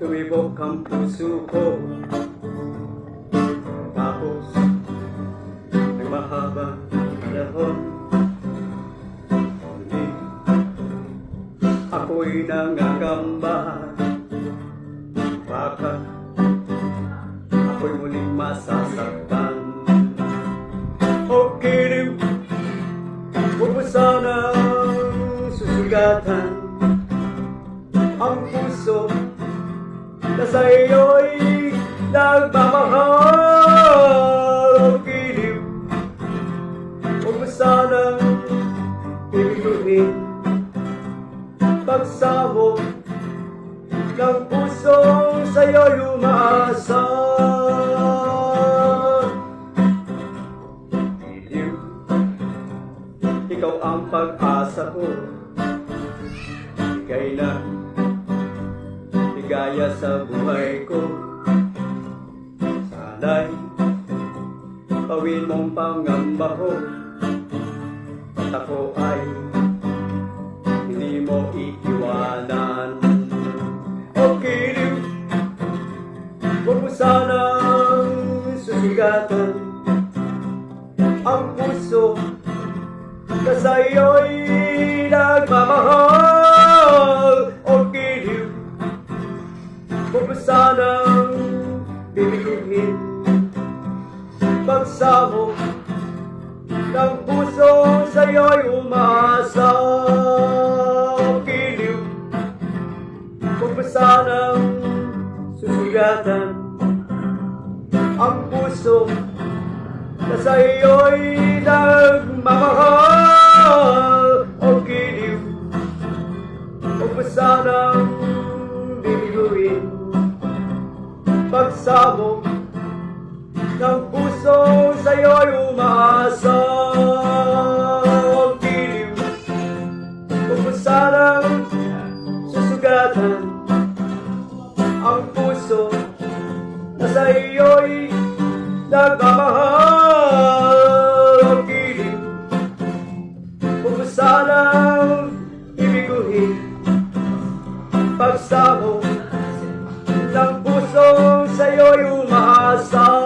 tumibok ang puso ko. Tapos ng mahabang panahon, hindi ako'y nangangamba. Baka ako'y muling masasaktan. O kilim, huwag mo sanang susugatan ang puso na sa iyo'y nagmamahal. O kilim, huwag mo sanang pipituhin pagsamo ng pusong sa'yo'y umaasa. Iliw, ikaw ang pag-asa ko, ika'y na ligaya sa buhay ko. Sana'y pawin mong pangamba ko, at ako ay hindi mo iiwanan. O kilim, huwag mo sanang susugatan ang puso na sa iyo'y nagmamahal. O kilim, huwag mo sanang bibiguhin pagsamo ng puso sa'yo'y umaasa. O kilim, huwag mo sanang susugatan ang puso na sa iyo'y nagmamahal. O kilim, huwag mo sanang bibiguhin pagsamo ng puso sa'yo'y umaasa. O kilim, huwag mo sanang susugatan ang puso na sa iyo'y nagmamahal. O kilim, huwag mo sanang ibiguhin pagsamo ng puso sa'yo'y umaasa.